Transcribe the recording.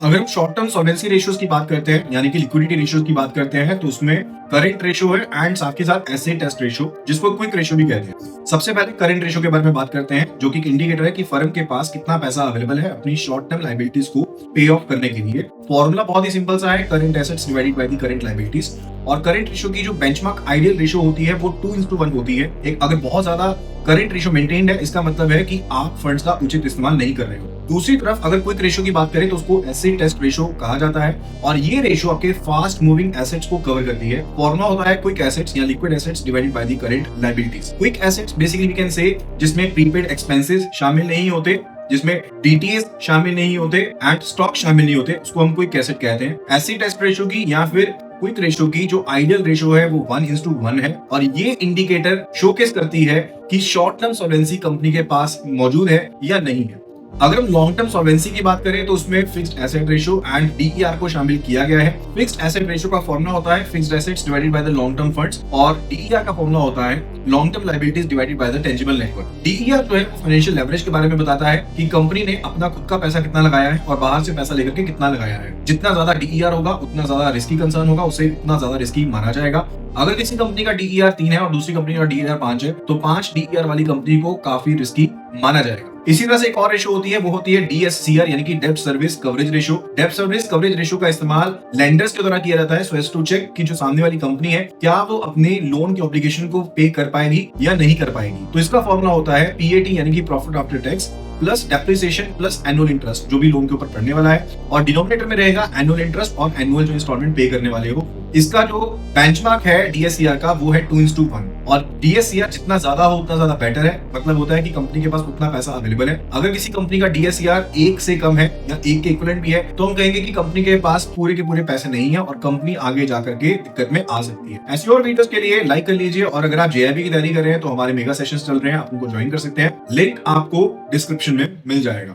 अगर हम short term solvency ratios की बात करते हैं यानी कि लिक्विडिटी रेशियोज की बात करते हैं तो उसमें करंट रेशियो है एंड साथ के साथ एसेट टेस्ट रेशियो जिसको क्विक रेशियो भी कहते हैं। सबसे पहले करंट रेशियो के बारे में बात करते हैं जो कि एक इंडिकेटर है कि फर्म के पास कितना पैसा अवेलेबल है अपनी शॉर्ट टर्म लायबिलिटीज को पे ऑफ करने के लिए। फॉर्मूला बहुत ही सिंपल सा है, current assets divided by the current liabilities. और करंट रेशियो की जो बेंचमार्क आइडियल रेशियो होती है वो 2:1 होती है। एक अगर बहुत ज्यादा करंट रेशियो मेंटेन्ड है इसका मतलब है कि आप फंड्स का उचित इस्तेमाल नहीं कर रहे हो। दूसरी तरफ अगर क्विक रेशियो की बात करें तो उसको एसेट टेस्ट रेशियो कहा जाता है और ये रेशियो आपके फास्ट मूविंग एसेट्स को कवर करती है। फॉर्मूला होता है क्विक एसेट्स या liquid assets divided by the current liabilities. Quick assets basically we can say जिसमें प्रीपेड एक्सपेंसेस शामिल नहीं होते, जिसमें डीटीएस शामिल नहीं होते एंड स्टॉक शामिल नहीं होते, उसको हम क्विक एसेट कहते हैं। एसेट टेस्ट रेशियो की या फिर क्विक रेशियो की जो आइडियल रेशियो है वो 1:1 है और ये इंडिकेटर शोकेस करती है कि शॉर्ट टर्म सॉल्वेंसी कंपनी के पास मौजूद है या नहीं है। अगर हम लॉन्ग टर्म सॉल्वेंसी की बात करें तो उसमें fixed asset ratio and DER को शामिल किया गया है। फिक्स्ड एसेट रेशियो का फॉर्मूला होता है fixed assets divided by the long term funds और डीईआर का फॉर्मूला होता है long term liabilities divided by the tangible net worth. DER जो है फाइनेंशियल लेवरेज के बारे में बताता है कि कंपनी ने अपना खुद का पैसा कितना लगाया है और बाहर से पैसा लेकर के कितना लगाया है। जितना ज्यादा डीईआर होगा उतना ज्यादा रिस्की कंसर्न होगा, उसे उतना ज्यादा रिस्की माना जाएगा। अगर किसी कंपनी का डीईआर 3 है और दूसरी कंपनी का डीईआर 5 है तो 5 डीईआर वाली कंपनी को काफी रिस्की माना जाएगा। इसी तरह से एक और रेशियो होती है वो होती है डीएससीआर यानी कि डेब्ट सर्विस कवरेज रेशियो। डेब्ट सर्विस कवरेज रेशियो का इस्तेमाल लेंडर्स के द्वारा किया जाता है सो एज टू चेक कि जो सामने वाली कंपनी है क्या वो अपने लोन की ऑब्लिगेशन को पे कर पाएगी या नहीं कर पाएगी। तो इसका फॉर्मूला होता है पीएटी यानी कि profit after tax plus depreciation plus annual interest जो भी लोन के ऊपर पड़ने वाला है और डिनोमिनेटर में रहेगा एनुअल इंटरेस्ट और एनुअल जो इंस्टॉलमेंट पे करने वाले हो। इसका जो बेंचमार्क है डीएससीआर का वो है 2:1 और डीएससीआर जितना ज्यादा हो उतना ज्यादा बेटर है। मतलब होता है कि कंपनी के पास उतना पैसा अवेलेबल है। अगर किसी कंपनी का डीएससीआर 1 से कम है या 1 के इक्विवेलेंट भी है तो हम कहेंगे कि कंपनी के पास पूरे के पूरे पैसे नहीं है और कंपनी आगे जाकर के दिक्कत में आ सकती है। ऐसी और वीडियोस के लिए लाइक कर लीजिए और अगर आप जेआईबी की तैयारी कर रहे हैं तो हमारे मेगा सेशंस चल रहे हैं, आप उनको ज्वाइन कर सकते हैं। लिंक आपको डिस्क्रिप्शन में मिल जाएगा।